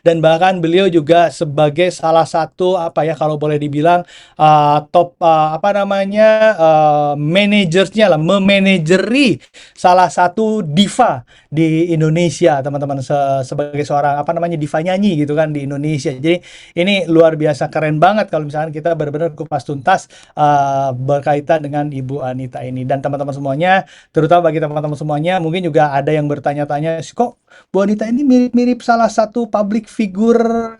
dan bahkan beliau juga sebagai salah satu apa ya kalau boleh dibilang top apa namanya manajersnya lah, memanajeri salah satu diva di Indonesia teman-teman, sebagai seorang apa namanya diva nyanyi gitu kan di Indonesia. Jadi ini luar biasa keren banget kalau misalkan kita benar-benar kupas tuntas berkaitan dengan Ibu Anita ini. Dan teman-teman semuanya, terutama bagi teman-teman semuanya, mungkin juga ada yang bertanya-tanya, kok Bu Anita ini mirip-mirip salah satu public figure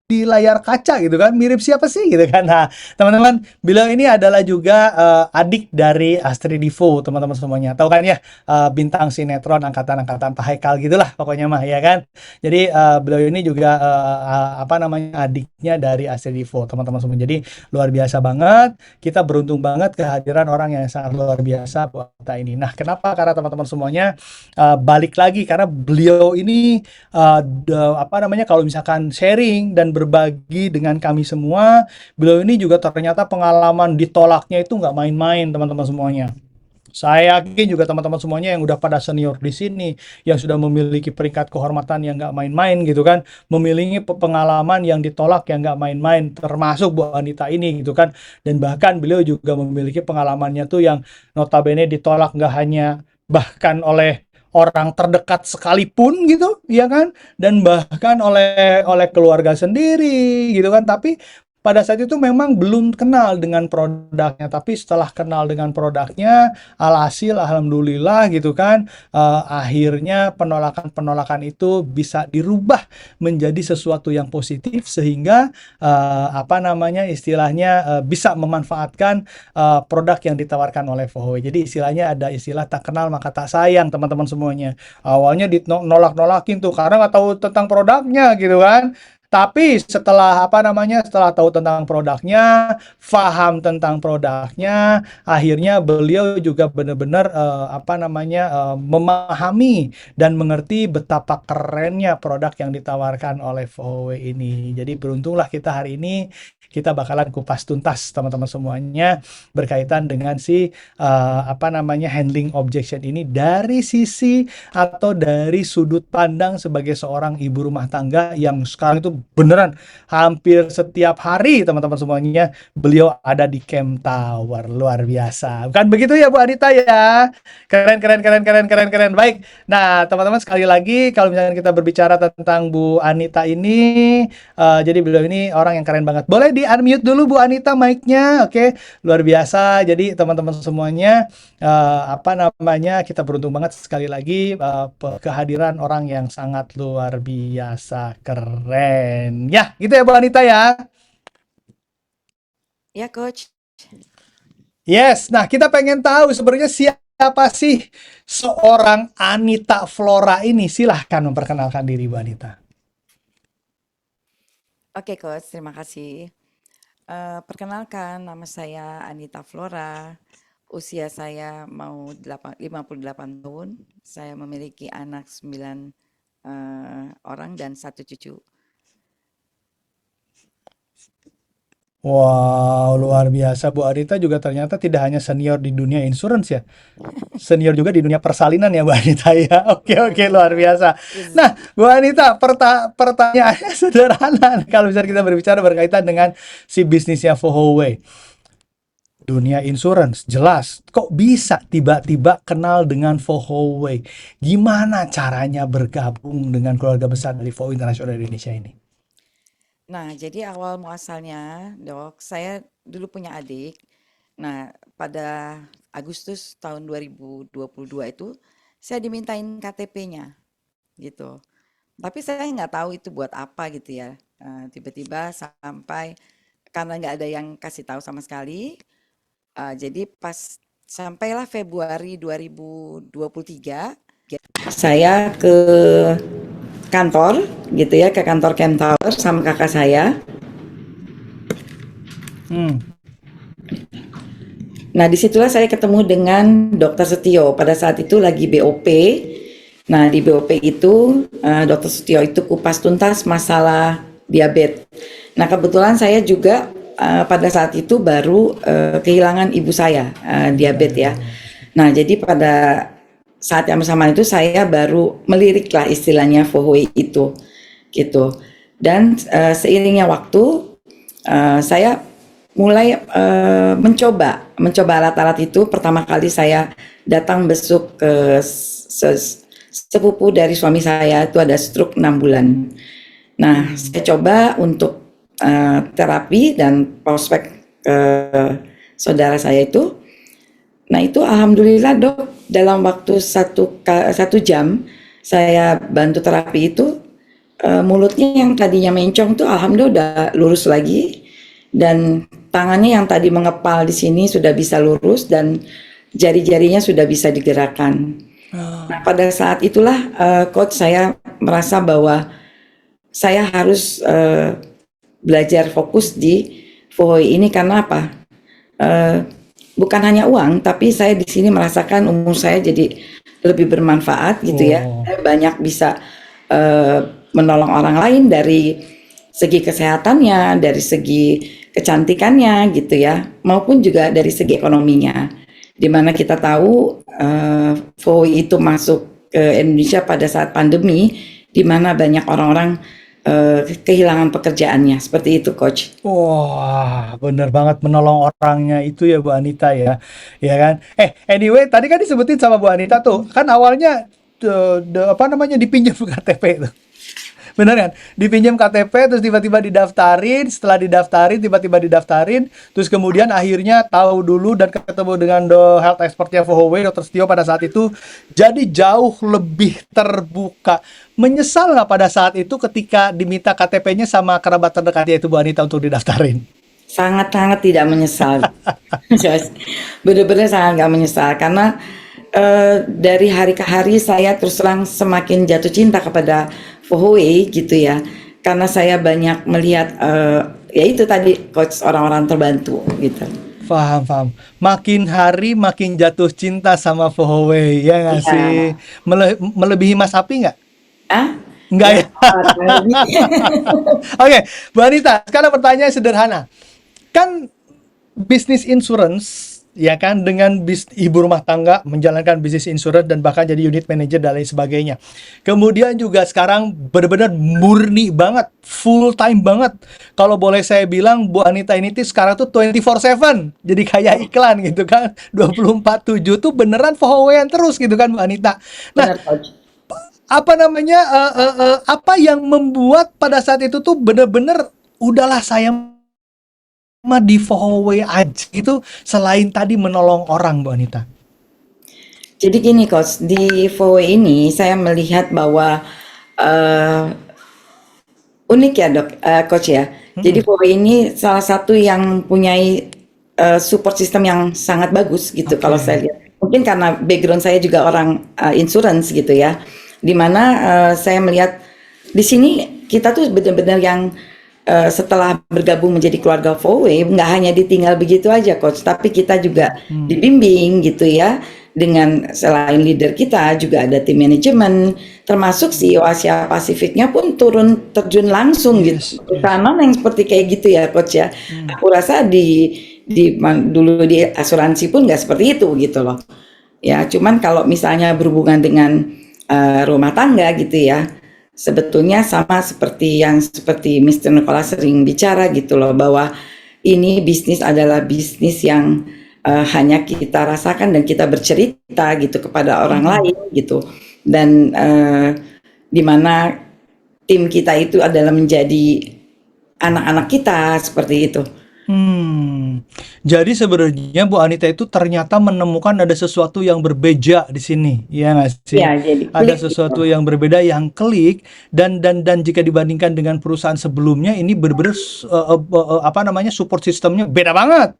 di layar kaca gitu kan, mirip siapa sih gitu kan. Nah teman-teman, beliau ini adalah juga adik dari Astrid Divo teman-teman semuanya, tahu kan ya, bintang sinetron angkatan-angkatan Pak Haikal gitulah pokoknya mah ya kan. Jadi beliau ini juga apa namanya adiknya dari Astrid Divo teman-teman semua. Jadi luar biasa banget, kita beruntung banget kehadiran orang yang sangat luar biasa buat kita ini. Nah kenapa, karena teman-teman semuanya balik lagi karena beliau ini apa namanya kalau misalkan sharing dan berbagi dengan kami semua, beliau ini juga ternyata pengalaman ditolaknya itu nggak main-main teman-teman semuanya. Saya yakin juga teman-teman semuanya yang udah pada senior di sini, yang sudah memiliki peringkat kehormatan yang nggak main-main gitu kan, memiliki pengalaman yang ditolak yang nggak main-main, termasuk Bu Anita ini gitu kan. Dan bahkan beliau juga memiliki pengalamannya tuh yang notabene ditolak nggak hanya bahkan oleh orang terdekat sekalipun gitu, ya kan? Dan bahkan oleh keluarga sendiri gitu kan. Tapi pada saat itu memang belum kenal dengan produknya, tapi setelah kenal dengan produknya, alhasil alhamdulillah gitu kan, akhirnya penolakan-penolakan itu bisa dirubah menjadi sesuatu yang positif sehingga apa namanya istilahnya bisa memanfaatkan produk yang ditawarkan oleh Fohoi. Jadi istilahnya ada istilah tak kenal maka tak sayang teman-teman semuanya. Awalnya dinolak-nolakin tuh karena nggak tahu tentang produknya gitu kan. Tapi setelah apa namanya setelah tahu tentang produknya, paham tentang produknya, akhirnya beliau juga benar-benar apa namanya memahami dan mengerti betapa kerennya produk yang ditawarkan oleh Fohoi ini. Jadi beruntunglah kita hari ini kita bakalan kupas tuntas teman-teman semuanya berkaitan dengan si apa namanya handling objection ini dari sisi atau dari sudut pandang sebagai seorang ibu rumah tangga yang sekarang itu beneran hampir setiap hari teman-teman semuanya beliau ada di Camp Tower. Luar biasa, bukan begitu ya Bu Anita ya? Keren keren keren keren keren keren. Baik, nah teman-teman sekali lagi kalau misalnya kita berbicara tentang Bu Anita ini, jadi beliau ini orang yang keren banget. Boleh di unmute dulu Bu Anita mic-nya, oke? Luar biasa. Jadi teman-teman semuanya, apa namanya kita beruntung banget sekali lagi kehadiran orang yang sangat luar biasa keren. Ya, gitu ya Bu Anita ya. Ya, Coach. Yes, nah kita pengen tahu sebenarnya siapa sih seorang Anita Flora ini? Silahkan memperkenalkan diri Bu Anita. Oke, Coach, terima kasih. Perkenalkan, nama saya Anita Flora. Usia saya mau 58 tahun. Saya memiliki anak 9 orang dan 1 cucu. Wow, luar biasa. Bu Anita juga ternyata tidak hanya senior di dunia insurance ya, senior juga di dunia persalinan ya Bu Anita ya. Oke oke, luar biasa. Yes. Nah Bu Anita, pertanyaannya sederhana. Kalau misalnya kita berbicara berkaitan dengan si bisnisnya Fohoway, dunia insurance jelas, kok bisa tiba-tiba kenal dengan Fohoway? Gimana caranya bergabung dengan keluarga besar dari Fohoway International Indonesia ini? Nah, jadi awal muasalnya, Dok, saya dulu punya adik. Nah, pada Agustus tahun 2022 itu, saya dimintain KTP-nya, gitu. Tapi saya nggak tahu itu buat apa gitu ya. Tiba-tiba sampai, karena nggak ada yang kasih tahu sama sekali, jadi pas sampailah Februari 2023, saya ke kantor gitu ya, ke kantor Camp Tower sama kakak saya. Nah, disitulah saya ketemu dengan Dokter Setio. Pada saat itu lagi BOP. Nah, di BOP itu Dokter Setio itu kupas tuntas masalah diabetes. Nah, kebetulan saya juga pada saat itu baru kehilangan ibu saya diabetes ya. Nah, jadi pada saat yang bersamaan itu saya baru melirik lah istilahnya Fohoway itu gitu. Dan seiringnya waktu saya mulai mencoba alat-alat itu. Pertama kali saya datang besuk ke sepupu dari suami saya, itu ada stroke 6 bulan. Nah, saya coba untuk terapi dan prospek ke saudara saya itu. Nah, itu alhamdulillah dok, dalam waktu 1 jam saya bantu terapi itu, mulutnya yang tadinya mencong tuh alhamdulillah udah lurus lagi, dan tangannya yang tadi mengepal di sini sudah bisa lurus, dan jari-jarinya sudah bisa digerakkan. Nah, pada saat itulah coach, saya merasa bahwa saya harus belajar fokus di Vohoi ini. Karena apa? Bukan hanya uang, tapi saya di sini merasakan umur saya jadi lebih bermanfaat gitu ya. Oh. Saya banyak bisa menolong orang lain dari segi kesehatannya, dari segi kecantikannya gitu ya, maupun juga dari segi ekonominya. Dimana kita tahu Vohoi itu masuk ke Indonesia pada saat pandemi, di mana banyak orang-orang kehilangan pekerjaannya. Seperti itu, Coach. Wah, bener banget menolong orangnya itu ya Bu Anita ya, ya kan? Anyway, tadi kan disebutin sama Bu Anita tuh, kan awalnya apa namanya dipinjam KTP tuh. Bener kan? Dipinjam KTP terus tiba-tiba didaftarin, setelah didaftarin tiba-tiba didaftarin, terus kemudian akhirnya tahu dulu dan ketemu dengan health expertnya Vohoi, Dr. Setio pada saat itu, jadi jauh lebih terbuka. Menyesal nggak pada saat itu ketika diminta KTP-nya sama kerabat terdekatnya itu Bu Anita untuk didaftarin? Sangat-sangat tidak menyesal. Benar-benar sangat nggak menyesal, karena dari hari ke hari saya terus terang semakin jatuh cinta kepada Vohoi gitu ya, karena saya banyak melihat ya itu tadi, coach, orang-orang terbantu gitu. Paham. Makin hari makin jatuh cinta sama Vohoi, ya nggak Iya. sih? Melebihi Mas Api nggak? Ah, Enggak ya ya? Oke, Bu Anita, sekarang pertanyaan sederhana. Kan bisnis insurance, ya kan, dengan ibu rumah tangga menjalankan bisnis insurance dan bahkan jadi unit manager dan lain sebagainya. Kemudian juga sekarang benar-benar murni banget, full time banget. Kalau boleh saya bilang, Bu Anita ini tuh sekarang tuh 24/7. Jadi kayak iklan gitu kan. 24/7 tuh beneran Vohoian terus gitu kan Bu Anita. Nah, benar, coach. apa namanya, apa yang membuat pada saat itu tuh bener-bener udahlah saya mah di Vohoi aja itu, selain tadi menolong orang Bu Anita? Jadi gini, coach, di Vohoi ini saya melihat bahwa eh, unik ya dok, coach ya. Jadi Vohoi ini salah satu yang mempunyai support system yang sangat bagus gitu. Oke. Kalau saya lihat, mungkin karena background saya juga orang insurance gitu ya, dimana saya melihat di sini kita tuh benar-benar yang setelah bergabung menjadi keluarga Vohoi, nggak hanya ditinggal begitu aja, coach, tapi kita juga dibimbing gitu ya, dengan selain leader kita juga ada tim manajemen, termasuk CEO Asia Pasifiknya pun turun terjun langsung Yes, gitu. Perusahaan mana yang seperti kayak gitu ya, coach ya. Aku rasa dulu di asuransi pun nggak seperti itu gitu loh. Ya, cuman kalau misalnya berhubungan dengan rumah tangga gitu ya, sebetulnya sama seperti Mr. Nicola sering bicara gitu loh, bahwa ini bisnis adalah bisnis yang hanya kita rasakan dan kita bercerita gitu kepada orang lain gitu, dan di mana tim kita itu adalah menjadi anak-anak kita seperti itu. Jadi sebenarnya Bu Anita itu ternyata menemukan ada sesuatu yang berbeda di sini, ya nggak sih? Ya, jadi Ada klik sesuatu gitu. yang berbeda yang klik, dan jika dibandingkan dengan perusahaan sebelumnya ini benar-benar apa namanya, support sistemnya beda banget.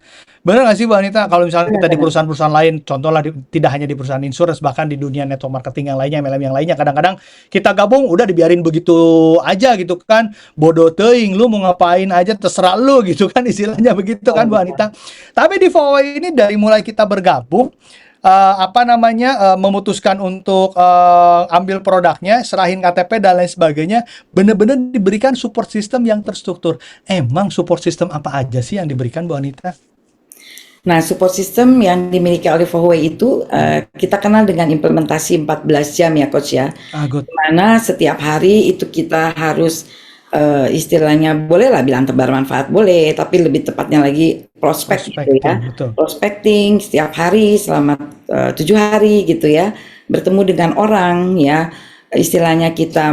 Benar nggak sih Bu Anita? Kalau misalnya kita di Benar-benar. perusahaan-perusahaan lain, contohlah tidak hanya di perusahaan insurance, bahkan di dunia network marketing yang lainnya, MLM yang lainnya, kadang-kadang kita gabung udah dibiarin begitu aja gitu kan, bodoh teuing, lu mau ngapain aja terserah lu gitu kan, istilahnya begitu kan Bu Anita. Tapi di Vohoi ini dari mulai kita bergabung, apa namanya, memutuskan untuk ambil produknya, serahin KTP dan lain sebagainya, benar-benar diberikan support system yang terstruktur. Emang support system apa aja sih yang diberikan Bu Anita? Nah, support system yang dimiliki oleh Huawei itu kita kenal dengan implementasi 14 jam ya Coach ya. Good. Di mana setiap hari itu kita harus istilahnya bolehlah bilang tebar manfaat boleh, tapi lebih tepatnya lagi prospek gitu ya. Prospecting, betul. Prospecting setiap hari selama 7 hari gitu ya. Bertemu dengan orang ya. Istilahnya kita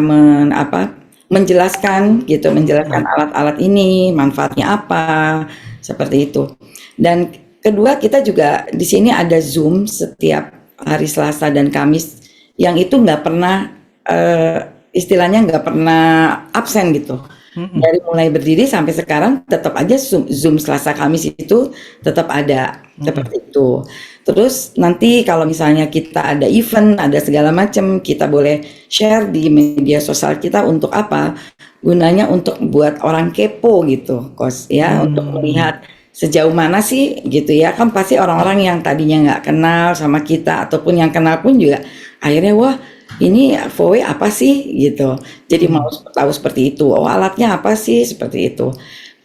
menjelaskan gitu, menjelaskan alat-alat ini, manfaatnya apa, seperti itu. Dan kedua, kita juga di sini ada Zoom setiap hari Selasa dan Kamis yang itu nggak pernah istilahnya nggak pernah absen gitu. Dari mulai berdiri sampai sekarang tetap aja Zoom Selasa Kamis itu tetap ada seperti itu. Terus nanti kalau misalnya kita ada event, ada segala macam, kita boleh share di media sosial kita untuk apa? Gunanya untuk buat orang kepo gitu, Kos ya, untuk melihat sejauh mana sih gitu ya, kan pasti orang-orang yang tadinya nggak kenal sama kita ataupun yang kenal pun juga akhirnya wah ini Huawei apa sih gitu, jadi mau tahu seperti itu, oh alatnya apa sih seperti itu.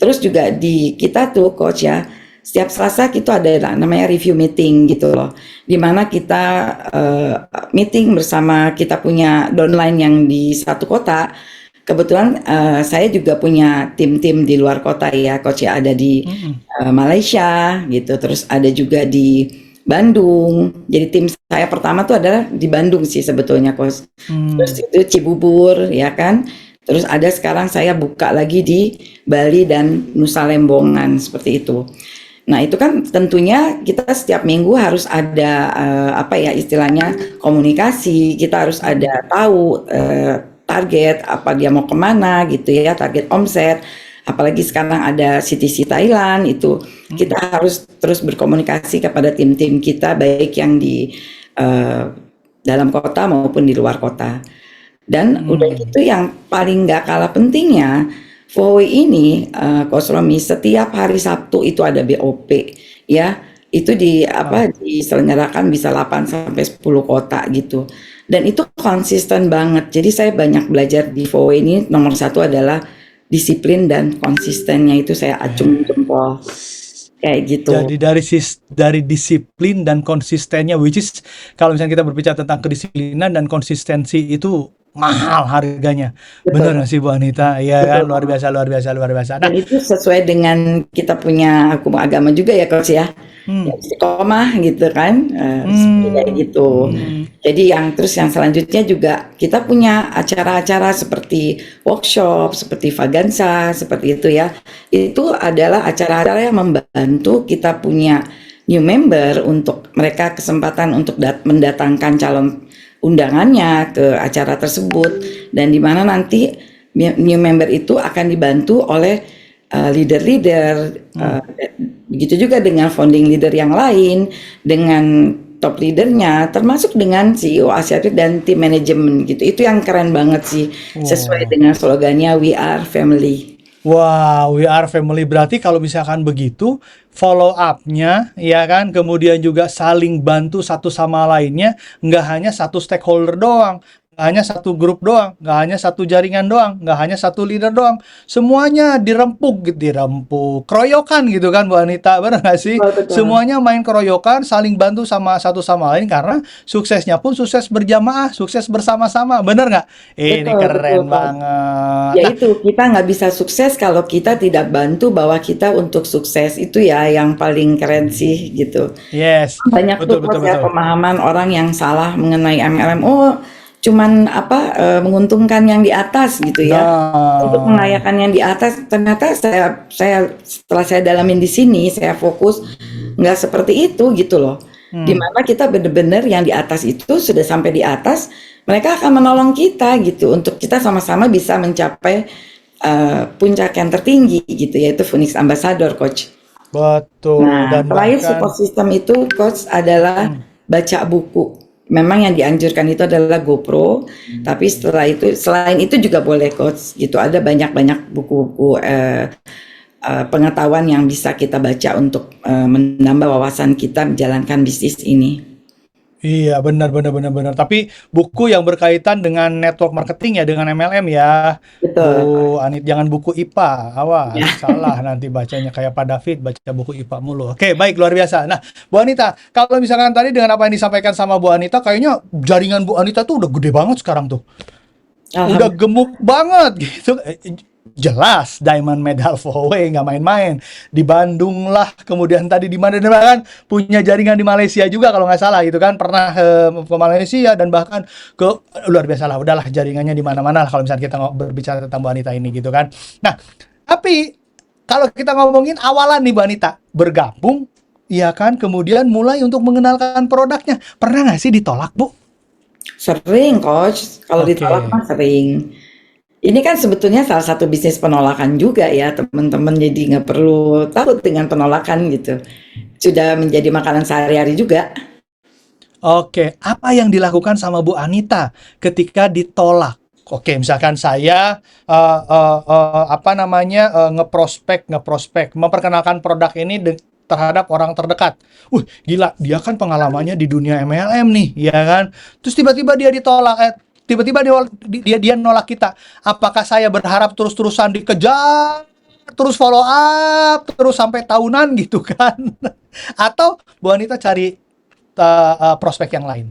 Terus juga di kita tuh Coach ya, setiap Selasa kita ada namanya review meeting gitu loh, dimana kita meeting bersama, kita punya downline yang di satu kota. Kebetulan saya juga punya tim-tim di luar kota ya, Coach ya, ada di Malaysia gitu, terus ada juga di Bandung. Jadi tim saya pertama tuh adalah di Bandung sih sebetulnya, Coach. Terus itu Cibubur ya kan. Terus ada sekarang saya buka lagi di Bali dan Nusa Lembongan seperti itu. Nah itu kan tentunya kita setiap minggu harus ada apa ya istilahnya komunikasi, kita harus ada tahu target apa dia mau kemana gitu ya, target omset. Apalagi sekarang ada CTC Thailand, itu kita harus terus berkomunikasi kepada tim-tim kita baik yang di dalam kota maupun di luar kota. Dan udah gitu yang paling nggak kalah pentingnya, Huawei ini Coach Romi, setiap hari Sabtu itu ada BOP ya. Itu diselenggarakan bisa 8 sampai 10 kota gitu. Dan itu konsisten banget. Jadi saya banyak belajar di Huawei ini, nomor satu adalah disiplin dan konsistennya itu saya acung jempol. Kayak gitu. Jadi dari disiplin dan konsistennya, which is kalau misalnya kita berbicara tentang kedisiplinan dan konsistensi itu mahal harganya. Benar nggak sih Bu Anita? Iya kan, luar biasa, luar biasa, luar biasa. Nah, Dan itu sesuai dengan kita punya hukum agama juga ya Coach ya. Ya, istiqomah gitu kan, seperti kayak gitu. Jadi yang selanjutnya juga kita punya acara-acara seperti workshop, seperti Vaganza, seperti itu ya. Itu adalah acara-acara yang membantu kita punya new member untuk mereka kesempatan untuk mendatangkan calon undangannya ke acara tersebut, dan di mana nanti new member itu akan dibantu oleh leader-leader, begitu juga dengan founding leader yang lain, dengan top leadernya, termasuk dengan CEO Asia dan tim manajemen gitu. Itu yang keren banget sih, sesuai dengan slogannya We Are Family. Wow, we are family. Berarti kalau misalkan begitu, follow up-nya, ya kan, kemudian juga saling bantu satu sama lainnya, nggak hanya satu stakeholder doang, nggak hanya satu grup doang, nggak hanya satu jaringan doang, nggak hanya satu leader doang, semuanya dirempuk, keroyokan gitu kan Bu Anita, benar nggak sih? Betul. Semuanya main keroyokan, saling bantu sama satu sama lain, karena suksesnya pun sukses berjamaah, sukses bersama-sama, benar nggak? Ini Betul, keren betul. banget. Ya Nah, itu, kita nggak bisa sukses kalau kita tidak bantu bahwa kita untuk sukses. Itu ya yang paling keren sih gitu. yes, Banyak tuh betul, betul, ya betul. pemahaman orang yang salah mengenai MLM. Oh, cuman menguntungkan yang di atas gitu ya. Untuk Nah, mengayakan yang di atas, ternyata saya setelah saya dalamin di sini, saya fokus nggak seperti itu gitu loh. Dimana kita benar-benar yang di atas itu sudah sampai di atas, mereka akan menolong kita gitu untuk kita sama-sama bisa mencapai puncak yang tertinggi gitu, yaitu Phoenix Ambassador, Coach. betul. Nah, Dan terakhir bahkan, support system itu Coach adalah baca buku. Memang yang dianjurkan itu adalah GoPro, tapi setelah itu, selain itu juga boleh Coach gitu. Ada banyak-banyak buku-buku pengetahuan yang bisa kita baca untuk menambah wawasan kita menjalankan bisnis ini. Iya, benar benar benar benar. Tapi buku yang berkaitan dengan network marketing ya, dengan MLM ya, Betul. Bu Anit. Jangan buku IPA. Ya. Awas, salah nanti bacanya kayak Pak David baca buku IPA mulu. Oke, baik luar biasa. Nah, Bu Anita, kalau misalkan tadi dengan apa yang disampaikan sama Bu Anita, kayaknya jaringan Bu Anita tuh udah gede banget sekarang tuh. Udah Alhamdulillah. gemuk banget gitu. Jelas Diamond Medal Giveaway nggak main-main. Di Bandung lah, kemudian tadi di mana dan bahkan punya jaringan di Malaysia juga kalau nggak salah gitu kan. Pernah ke Malaysia dan bahkan ke luar biasa lah. Udahlah jaringannya di mana-mana lah kalau misalnya kita berbicara tentang Bu Anita ini gitu kan. Nah, tapi kalau kita ngomongin awalan nih Bu Anita bergabung, ya kan, kemudian mulai untuk mengenalkan produknya. Pernah nggak sih ditolak, Bu? Sering, Coach. Kalau ditolak Oke. mah sering. Ini kan sebetulnya salah satu bisnis penolakan juga ya, teman-teman. Jadi nggak perlu takut dengan penolakan gitu. Sudah menjadi makanan sehari-hari juga. Oke, apa yang dilakukan sama Bu Anita ketika ditolak? Oke, misalkan saya apa namanya ngeprospek, memperkenalkan produk ini terhadap orang terdekat. Gila, dia kan pengalamannya di dunia MLM nih, ya kan? Terus tiba-tiba dia ditolak, tiba-tiba dia nolak kita. Apakah saya berharap terus-terusan dikejar, terus follow up, terus sampai tahunan gitu kan? Atau Bu Anita cari prospek yang lain.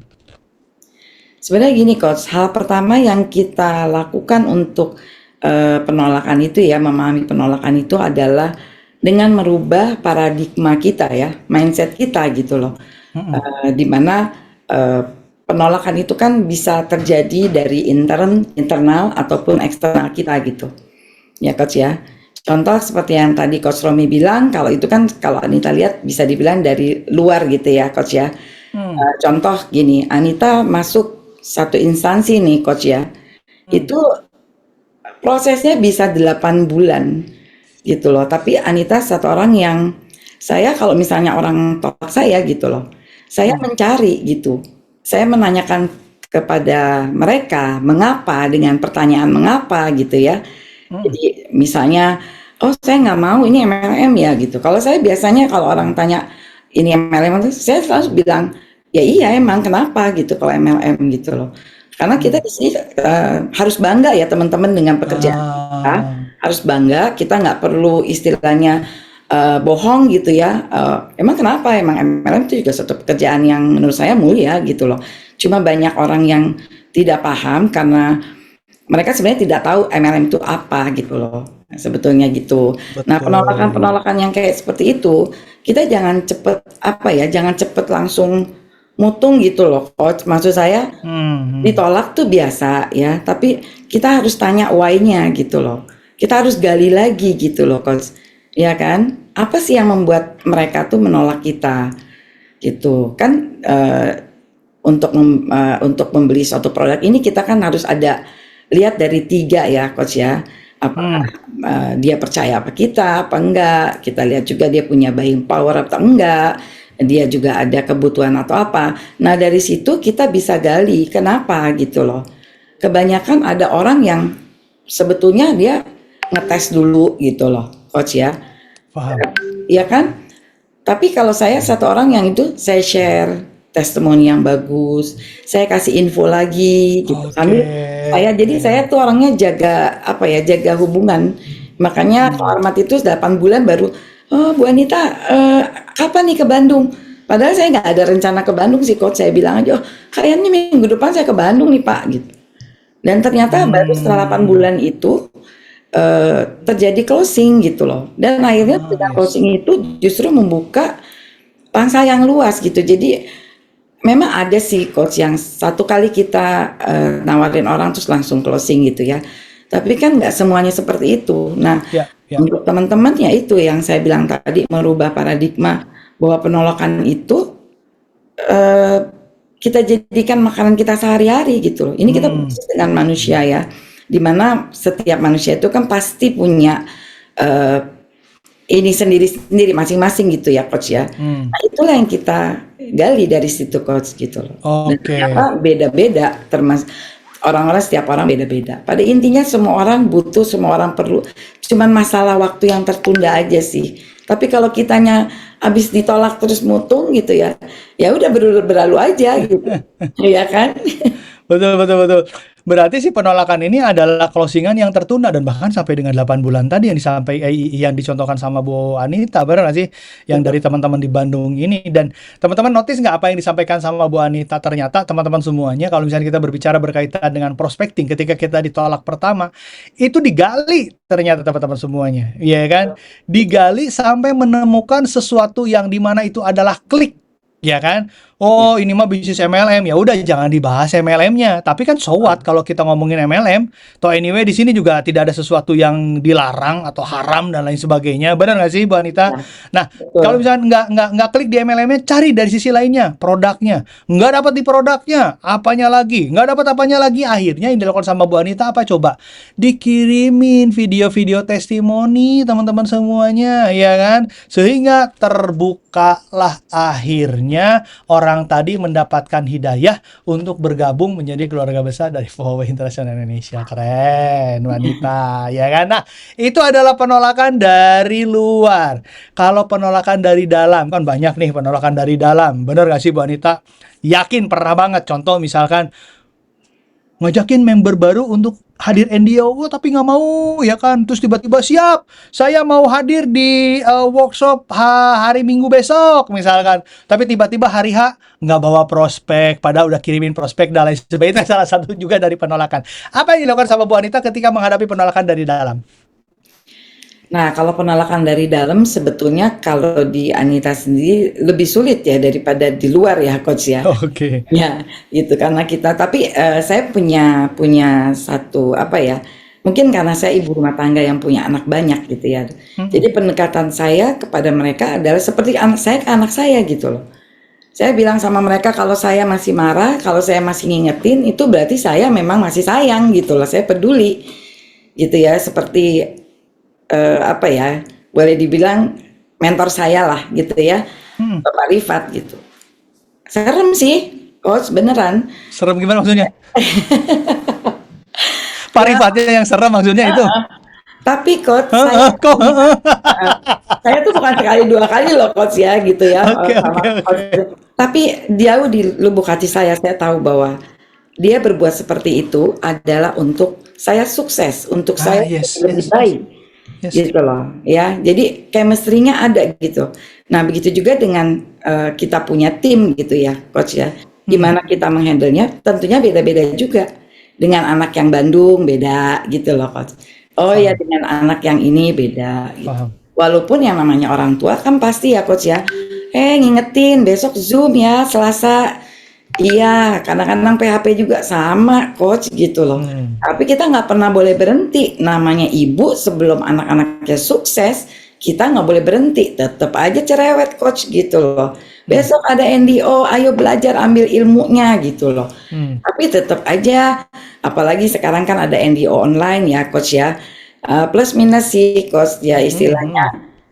Sebenarnya gini, Coach. Hal pertama yang kita lakukan untuk penolakan itu ya, memahami penolakan itu adalah dengan merubah paradigma kita ya, mindset kita gitu loh. Mm-mm. Di mana eh, penolakan itu kan bisa terjadi dari internal ataupun eksternal kita gitu. Ya, Coach ya. Contoh seperti yang tadi Coach Romi bilang, kalau itu kan kalau Anita lihat bisa dibilang dari luar gitu ya, Coach ya. Hmm, Contoh gini, Anita masuk satu instansi nih, Coach ya. hmm. Itu prosesnya bisa 8 bulan gitu loh. Tapi Anita satu orang yang saya kalau misalnya orang tolak saya gitu loh. Saya Hmm. mencari gitu. Saya menanyakan kepada mereka mengapa dengan pertanyaan mengapa gitu ya. Hmm. Jadi misalnya, oh saya nggak mau ini MLM ya gitu. Kalau saya biasanya kalau orang tanya ini MLM, saya selalu bilang ya iya emang kenapa gitu kalau MLM gitu loh. Karena kita Hmm. di sini harus bangga ya teman-teman dengan pekerjaan kita, Ah, harus bangga. Kita nggak perlu istilahnya bohong gitu ya. Emang kenapa? Emang MLM itu juga satu pekerjaan yang menurut saya mulia gitu loh. Cuma banyak orang yang tidak paham karena mereka sebenarnya tidak tahu MLM itu apa gitu loh. Nah, sebetulnya gitu. Nah, betul. penolakan-penolakan yang kayak seperti itu, kita jangan cepet apa ya, jangan cepet langsung mutung gitu loh, Coach. Maksud saya Hmm, hmm. ditolak tuh biasa ya, tapi kita harus tanya why-nya gitu loh. Kita harus gali lagi gitu loh, Coach. Ya kan? Apa sih yang membuat mereka tuh menolak kita gitu? Kan untuk membeli suatu produk ini kita kan harus ada lihat dari tiga ya, Coach ya. Apakah Hmm. dia percaya apa kita, apa enggak? Kita lihat juga dia punya buying power atau enggak. Dia juga ada kebutuhan atau apa. Nah, dari situ kita bisa gali kenapa gitu loh. Kebanyakan ada orang yang sebetulnya dia ngetes dulu gitu loh, Coach ya. Paham. Iya kan? Tapi kalau saya satu orang yang itu saya share testimoni yang bagus, saya kasih info lagi gitu. Oke. Sambil saya tuh orangnya jaga apa ya, jaga hubungan. Makanya Pak Hmm. Ahmad itu 8 bulan baru, oh Bu Anita, kapan nih ke Bandung? Padahal saya nggak ada rencana ke Bandung sih, Coach. Saya bilang aja, oh kayaknya minggu depan saya ke Bandung nih Pak, gitu. Dan ternyata baru setelah 8 Hmm. bulan itu terjadi closing gitu loh. Dan akhirnya dengan Nice. closing itu justru membuka pangsa yang luas gitu. Jadi memang ada sih coach yang satu kali kita nawarin orang terus langsung closing gitu ya. Tapi kan nggak semuanya seperti itu. Nah, Ya, ya. untuk teman-teman ya itu yang saya bilang tadi merubah paradigma bahwa penolakan itu eh, kita jadikan makanan kita sehari-hari gitu loh. Ini kita Hmm. bisnis dengan manusia ya, dimana setiap manusia itu kan pasti punya eh, ini sendiri-sendiri masing-masing gitu ya coach ya. Hmm. Nah, itulah yang kita gali dari situ coach gitu loh. Dan ternyata Oke. beda-beda orang-orang setiap orang beda-beda. Pada intinya semua orang butuh, semua orang perlu. Cuman masalah waktu yang tertunda aja sih. Tapi kalau kitanya habis ditolak terus mutung gitu ya, ya udah berlalu aja gitu, ya kan? Betul, betul, betul. Berarti si penolakan ini adalah closingan yang tertunda dan bahkan sampai dengan 8 bulan tadi yang dicontohkan sama Bu Anita, benar nggak sih? Yang Betul. dari teman-teman di Bandung ini. Dan teman-teman notice nggak apa yang disampaikan sama Bu Anita? Ternyata teman-teman semuanya, kalau misalnya kita berbicara berkaitan dengan prospecting, ketika kita ditolak pertama, itu digali ternyata teman-teman semuanya, ya kan? Digali sampai menemukan sesuatu yang dimana itu adalah klik, ya kan? Ya. Oh, ini mah bisnis MLM. Ya udah jangan dibahas MLM-nya. Tapi kan so what kalau kita ngomongin MLM? Toh anyway di sini juga tidak ada sesuatu yang dilarang atau haram dan lain sebagainya. Benar nggak sih, Bu Anita? Ya, Nah, kalau betul. misalnya nggak klik di MLM-nya, cari dari sisi lainnya, produknya. Nggak dapat di produknya, apanya lagi? Nggak dapat apanya lagi? Akhirnya yang dilakukan sama Bu Anita apa coba? Dikirimin video-video testimoni teman-teman semuanya, ya kan? Sehingga terbukalah akhirnya orang tadi mendapatkan hidayah untuk bergabung menjadi keluarga besar dari Huawei International Indonesia. Keren, wanita, ya kan? Nah, itu adalah penolakan dari luar. Kalau penolakan dari dalam, kan banyak nih penolakan dari dalam. Bener gak sih, Bu Anita? Yakin pernah banget. Contoh misalkan, ngajakin member baru untuk hadir NDO, oh, tapi nggak mau, ya kan? Terus tiba-tiba siap, saya mau hadir di workshop hari Minggu besok, misalkan. Tapi tiba-tiba hari H nggak bawa prospek, padahal udah kirimin prospek dan lain sebagainya. Itu salah satu juga dari penolakan. Apa yang dilakukan sama Bu Anita ketika menghadapi penolakan dari dalam? Nah, kalau penolakan dari dalam sebetulnya kalau di Anita sendiri lebih sulit ya daripada di luar ya, Coach ya. Oke. Ya, gitu karena kita tapi saya punya punya satu apa ya? Mungkin karena saya ibu rumah tangga yang punya anak banyak gitu ya. Mm-mm. Jadi pendekatan saya kepada mereka adalah seperti anak saya ke anak saya gitu loh. Saya bilang sama mereka kalau saya masih marah, kalau saya masih ngingetin itu berarti saya memang masih sayang gitu loh. Saya peduli gitu ya, seperti apa ya? Boleh dibilang mentor saya lah gitu ya. Mm-mm. Bapak Rifat gitu. Serem sih, Coach, beneran. Serem gimana maksudnya? Pak Ya, Rifatnya yang serem maksudnya itu? tapi Coach, saya Heeh, kok? punya, saya tuh bukan sekali dua kali loh Coach ya gitu ya Oke, sama oke, oke. Coach. Tapi dia di lubuk hati saya tahu bahwa dia berbuat seperti itu adalah untuk saya sukses, untuk Ah, saya yes, lebih yes, yes, baik yes. gitu loh ya. Jadi chemistry-nya ada gitu. Nah, begitu juga dengan kita punya tim gitu ya, Coach ya. Mm-mm. Gimana kita menghandlenya tentunya beda-beda juga. Dengan anak yang Bandung beda gitu loh, Coach. Oh ya, Paham, dengan anak yang ini beda gitu. paham. Walaupun yang namanya orang tua kan pasti ya, Coach ya. Ngingetin besok Zoom ya, Selasa. Iya, kadang-kadang PHP juga sama, Coach gitu loh. Hmm. Tapi kita nggak pernah boleh berhenti. Namanya ibu sebelum anak-anaknya sukses, kita nggak boleh berhenti. Tetap aja cerewet, Coach gitu loh. Hmm. Besok ada NDO, ayo belajar ambil ilmunya gitu loh. Hmm. Tapi tetap aja, apalagi sekarang kan ada NDO online ya, Coach ya. Plus minus sih, Coach ya Hmm. istilahnya.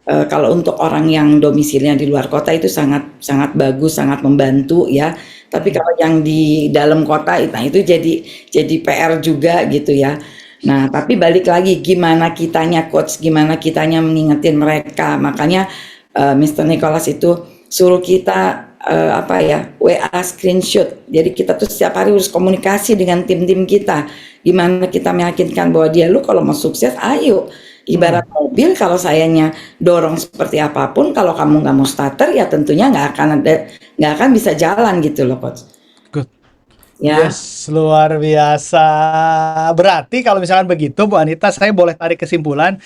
Hmm. Kalau untuk orang yang domisilinya di luar kota itu sangat sangat bagus, sangat membantu ya. Tapi Hmm. kalau yang di dalam kota, nah itu jadi PR juga gitu ya. Nah, tapi balik lagi gimana kitanya Coach, gimana kitanya mengingetin mereka. Makanya Mr. Nicholas itu suruh kita apa ya, WA screenshot. Jadi kita tuh setiap hari harus komunikasi dengan tim-tim kita. Gimana kita meyakinkan bahwa dia lu kalau mau sukses, ayo. Hmm. Ibarat mobil, kalau sayanya dorong seperti apapun, kalau kamu nggak mau starter, ya tentunya nggak akan bisa jalan gitu loh, Coach. Good. Ya, Yes, luar biasa. Berarti kalau misalkan begitu, Bu Anita, saya boleh tarik kesimpulan,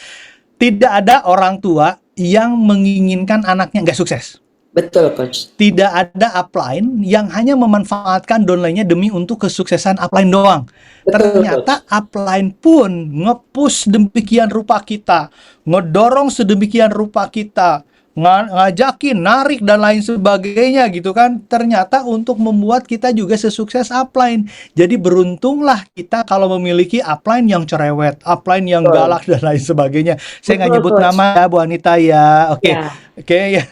tidak ada orang tua yang menginginkan anaknya nggak sukses. betul, Coach. Tidak ada upline yang hanya memanfaatkan downline-nya demi untuk kesuksesan upline doang. Betul, Coach. Ternyata upline pun nge-push demikian rupa kita, ngedorong sedemikian rupa kita, ngajakin, narik dan lain sebagainya gitu kan. Ternyata untuk membuat kita juga sesukses upline. Jadi beruntunglah kita kalau memiliki upline yang cerewet, upline yang Betul. galak dan lain sebagainya. Saya nggak Betul, nyebut Coach. nama ya, Bu Anita ya. Oke, Ya, oke ya.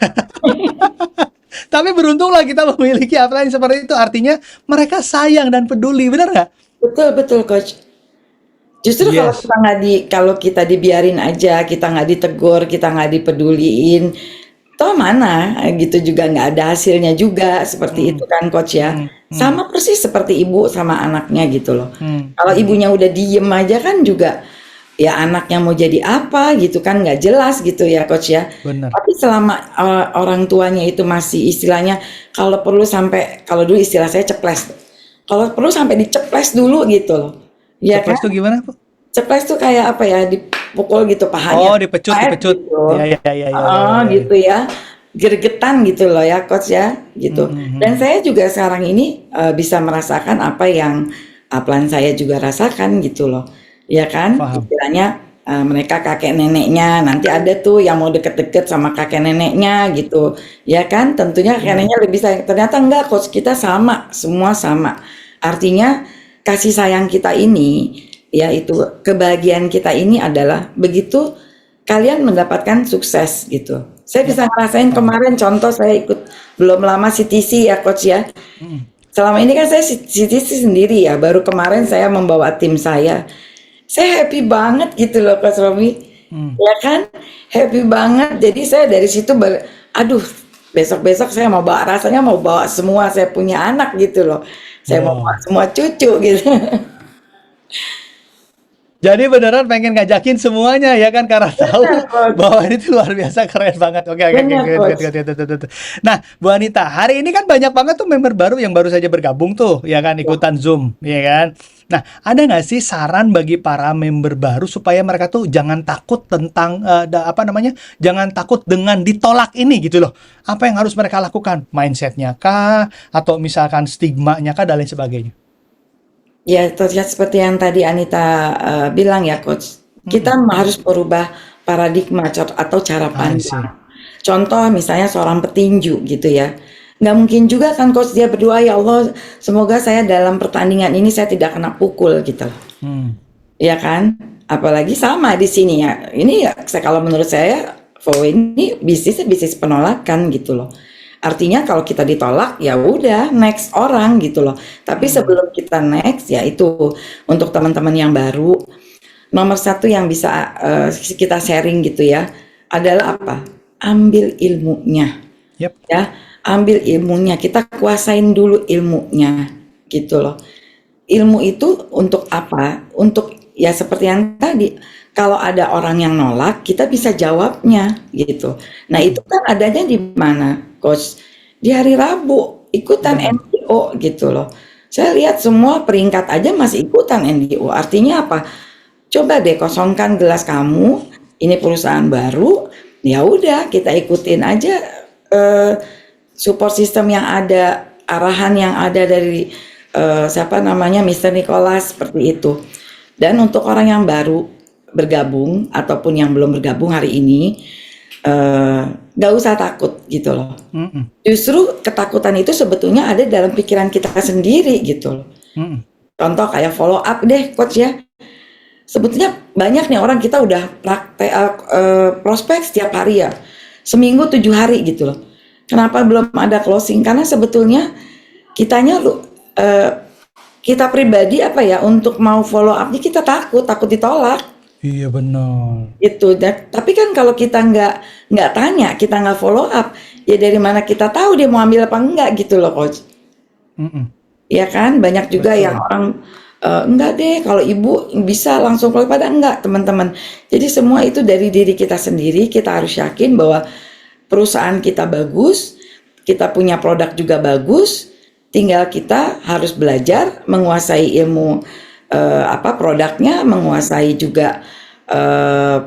Tapi beruntunglah kita memiliki upline seperti itu. Artinya mereka sayang dan peduli, benar nggak? betul, betul, Coach. Justru Yes. kalau kita dibiarin aja, kita nggak ditegur, kita nggak dipeduliin, toh mana gitu juga nggak ada hasilnya juga seperti Hmm, itu kan coach ya. hmm, hmm, Sama persis seperti ibu sama anaknya gitu loh. hmm, Kalau hmm. ibunya udah diem aja kan juga ya anaknya mau jadi apa gitu kan nggak jelas gitu ya coach ya. Benar. Tapi selama orang tuanya itu masih istilahnya kalau perlu sampai kalau dulu istilah saya ceples. Kalau perlu sampai diceples dulu gitu loh. Ya Ceples tuh kan? gimana, Bu? Ceples tuh kayak apa ya, dipukul gitu pahanya, Oh, dipecut, cepet dipecut. gitu. Ya, ya, ya, ya, ya, ya, ya. Gitu ya. Gregetan gitu loh ya coach ya, gitu. Hmm, hmm, Dan hmm. saya juga sekarang ini bisa merasakan apa yang upline saya juga rasakan gitu loh. Ya kan? Paham. Istilahnya mereka kakek neneknya, nanti ada tuh yang mau deket-deket sama kakek neneknya gitu. Ya kan? Tentunya kakek Hmm, neneknya lebih sayang. Ternyata enggak coach, kita sama, semua sama. Artinya kasih sayang kita ini, ya itu kebahagiaan kita ini adalah begitu kalian mendapatkan sukses gitu. Saya ya, bisa ngerasain paham. kemarin contoh saya ikut belum lama CTC ya coach ya. Hmm, Selama ini kan saya CTC sendiri ya, baru kemarin saya membawa tim saya. Saya happy banget gitu loh Coach Romi. hmm. Ya kan? Happy banget. Jadi saya dari situ aduh, besok-besok saya mau bawa rasanya mau bawa semua saya punya anak gitu loh. Saya mau bawa Wow. semua cucu gitu. Jadi beneran pengen ngajakin semuanya ya kan karena Benar, tahu Coach. bahwa ini tuh luar biasa keren banget. Oke, oke, oke, Benar, good, good, Coach. good, good, good, good. Nah, Bu Anita, hari ini kan banyak banget tuh member baru yang baru saja bergabung tuh, ya kan ikutan Zoom, ya kan. Nah, ada nggak sih saran bagi para member baru supaya mereka tuh jangan takut tentang apa namanya, jangan takut dengan ditolak ini gitu loh. Apa yang harus mereka lakukan? Mindsetnya kah, atau misalkan stigmanya kah dan lain sebagainya? Ya, terlihat seperti yang tadi Anita bilang ya, Coach. Kita Mm-mm. harus merubah paradigma atau cara I see. pandang. Contoh misalnya seorang petinju gitu ya. Nggak mungkin juga kan Coach dia berdoa, ya Allah, semoga saya dalam pertandingan ini saya tidak kena pukul gitu. Hmm. Ya kan? Apalagi sama di sini ya. Ini ya, kalau menurut saya, VW ini bisnisnya bisnis penolakan gitu loh. Artinya kalau kita ditolak, ya udah next orang gitu loh. Tapi Hmm. sebelum kita next, ya itu untuk teman-teman yang baru, nomor satu yang bisa kita sharing gitu ya, adalah apa? Ambil ilmunya, Yep. ya. Ambil ilmunya, kita kuasain dulu ilmunya gitu loh. Ilmu itu untuk apa? Untuk ya seperti yang tadi, kalau ada orang yang nolak, kita bisa jawabnya gitu. Nah, itu Mm-mm. kan adanya di mana, Coach? Di hari Rabu, ikutan Benar. NDO gitu loh. Saya lihat semua peringkat aja masih ikutan NDO. Artinya apa? Coba deh kosongkan gelas kamu, ini perusahaan baru, ya udah kita ikutin aja eh, support system yang ada, arahan yang ada dari siapa namanya Mister Nicholas seperti itu. Dan untuk orang yang baru bergabung ataupun yang belum bergabung hari ini, eh, nggak usah takut gitu loh. Mm-mm. Justru ketakutan itu sebetulnya ada dalam pikiran kita sendiri gitu loh. Mm-mm. Contoh kayak follow up deh coach ya. Sebetulnya banyak nih orang kita udah praktek prospek setiap hari ya. Seminggu 7 hari gitu loh. Kenapa belum ada closing? Karena sebetulnya kitanya eh, kita pribadi apa ya untuk mau follow up kita takut ditolak Iya benar. gitu. Tapi kan kalau kita nggak tanya, kita nggak follow up, ya dari mana kita tahu dia mau ambil apa enggak gitu loh coach. Mm-mm. Ya kan banyak juga yang Betul. orang enggak deh kalau ibu bisa langsung keluar pada enggak teman-teman. Jadi semua itu dari diri kita sendiri, kita harus yakin bahwa perusahaan kita bagus, kita punya produk juga bagus, tinggal kita harus belajar menguasai ilmu apa produknya, menguasai juga eh,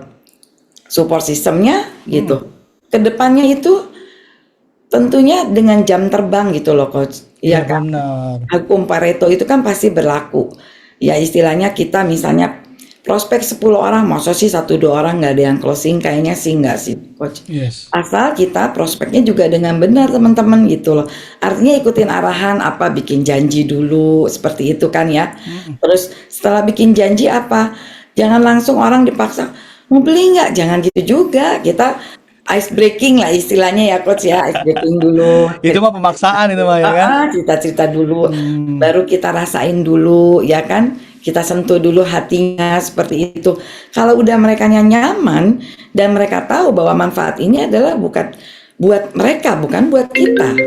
support sistemnya Mm. gitu. Kedepannya itu tentunya dengan jam terbang gitu loh coach. Iya Iya kan? benar. Hukum Pareto itu kan pasti berlaku. Ya istilahnya kita misalnya prospek 10 orang, masa sih satu dua orang nggak ada yang closing, kayaknya sih nggak sih coach. Yes. Asal kita prospeknya juga dengan benar teman-teman gitu loh. Artinya ikutin arahan apa, bikin janji dulu seperti itu kan ya. Mm-mm. Terus setelah bikin janji apa, jangan langsung orang dipaksa mau beli nggak, jangan gitu juga. Kita ice breaking lah istilahnya ya coach ya, ice breaking dulu. Itu mah pemaksaan itu mah ya kan? Cerita-cerita dulu, Hmm. baru kita rasain dulu, ya kan? kita sentuh dulu hatinya seperti itu. Kalau udah mereka nyaman dan mereka tahu bahwa manfaat ini adalah bukan buat mereka, bukan buat kita.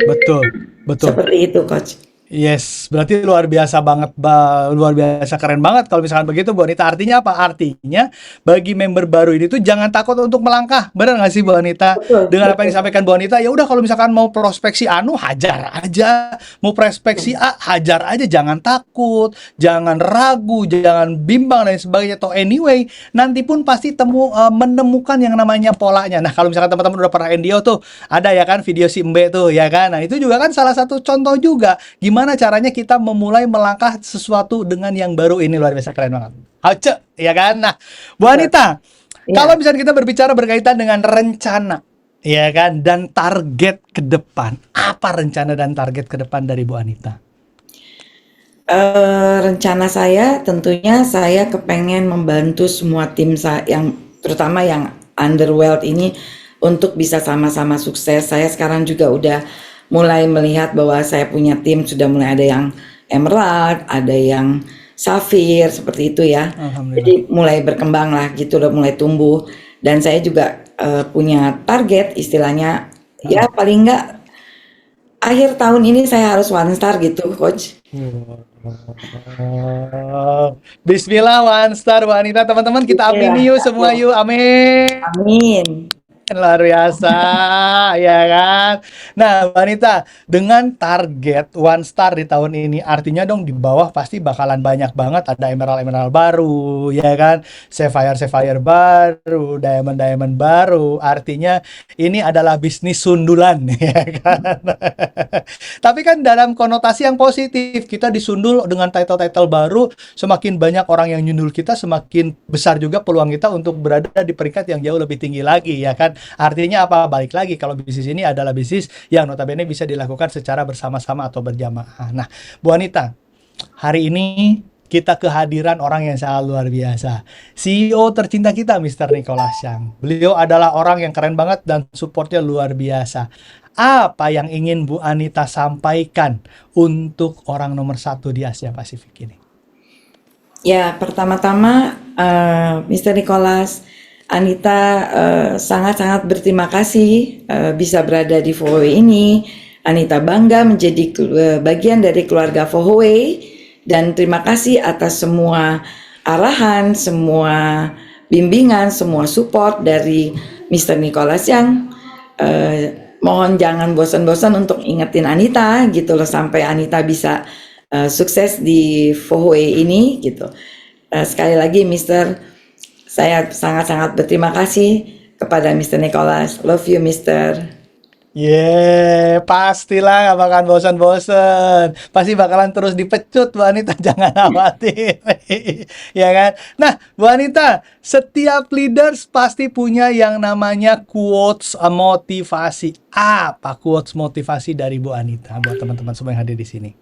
Betul, betul. Seperti itu, Coach. Yes, berarti luar biasa banget, luar biasa keren banget kalau misalkan begitu, Bu Anita. Artinya apa? Artinya bagi member baru ini tuh jangan takut untuk melangkah. Benar nggak sih, Bu Anita? Betul, Dengan apa yang betul. disampaikan Bu Anita, ya udah kalau misalkan mau prospeksi anu hajar aja, mau prospeksi A hajar aja, jangan takut, jangan ragu, jangan bimbang dan sebagainya. Toh anyway, nanti pun pasti menemukan yang namanya polanya. Nah, kalau misalkan teman-teman udah pernah NDO tuh, ada ya kan video si Mbe tuh, ya kan? Nah, itu juga kan salah satu contoh juga gimana caranya kita memulai melangkah sesuatu dengan yang baru ini. Luar biasa keren banget. Hace, ya kan? Nah, Bu Betul. Anita, kalau Ya. misalnya kita berbicara berkaitan dengan rencana, ya kan, dan target ke depan, apa rencana dan target ke depan dari Bu Anita? Rencana saya tentunya saya kepengen membantu semua tim yang terutama yang underworld ini untuk bisa sama-sama sukses. Saya sekarang juga udah mulai melihat bahwa saya punya tim sudah mulai ada yang emerald, ada yang safir seperti itu ya. Alhamdulillah. Jadi mulai berkembang lah gitu, udah mulai tumbuh. Dan saya juga punya target istilahnya ya paling nggak akhir tahun ini saya harus one star gitu, Coach. Bismillah, one star Bu Anita. Teman-teman kita Bismillah, amini yuk ya semua Allah. yuk. Amin. Amin. Luar biasa, ya kan? Nah, Wanita, dengan target one star di tahun ini, artinya dong di bawah pasti bakalan banyak banget ada emerald-emerald baru, ya kan? Sapphire-sapphire baru, diamond-diamond baru. Artinya ini adalah bisnis sundulan, ya kan? Tapi kan dalam konotasi yang positif, kita disundul dengan title-title baru, semakin banyak orang yang nyundul kita, semakin besar juga peluang kita untuk berada di peringkat yang jauh lebih tinggi lagi, ya kan? Artinya apa? Balik lagi, kalau bisnis ini adalah bisnis yang notabene bisa dilakukan secara bersama-sama atau berjamaah. Nah, Bu Anita, hari ini kita kehadiran orang yang sangat luar biasa. CEO tercinta kita, Mr. Nicholas Yang. Beliau adalah orang yang keren banget dan supportnya luar biasa. Apa yang ingin Bu Anita sampaikan untuk orang nomor satu di Asia Pasifik ini? Ya, pertama-tama Mr. Nicholas, Anita sangat-sangat berterima kasih bisa berada di Vohway ini. Anita bangga menjadi bagian dari keluarga Vohway dan terima kasih atas semua arahan, semua bimbingan, semua support dari Mr. Nicholas yang mohon jangan bosan-bosan untuk ingetin Anita gitu loh sampai Anita bisa sukses di Vohway ini gitu. Sekali lagi Mister, saya sangat-sangat berterima kasih kepada Mr. Nicholas. Love you Mister. Pastilah nggak bakalan bosan-bosan. Pasti bakalan terus dipecut, Bu Anita. Jangan khawatir. Ya kan? Nah, Bu Anita, setiap leaders pasti punya yang namanya quotes motivasi. Apa quotes motivasi dari Bu Anita buat teman-teman semua yang hadir di sini?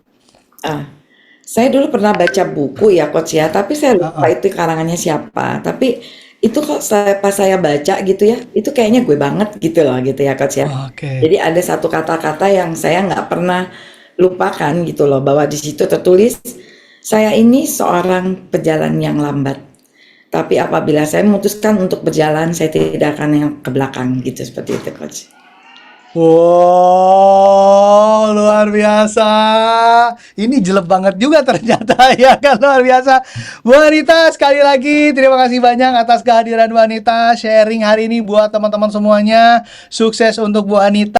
Saya dulu pernah baca buku ya Coach ya, tapi saya lupa itu karangannya siapa. Tapi itu kok pas saya baca gitu ya, itu kayaknya gue banget gitu loh gitu ya Coach ya. Oke. Jadi ada satu kata-kata yang saya nggak pernah lupakan gitu loh, bahwa di situ tertulis, saya ini seorang pejalan yang lambat. Tapi apabila saya memutuskan untuk berjalan, saya tidak akan yang ke belakang gitu, seperti itu Coach. Wow, luar biasa. Ini jelek banget juga ternyata, ya kan, luar biasa. Bu Anita, sekali lagi terima kasih banyak atas kehadiran Bu Anita sharing hari ini buat teman-teman semuanya. Sukses untuk Bu Anita.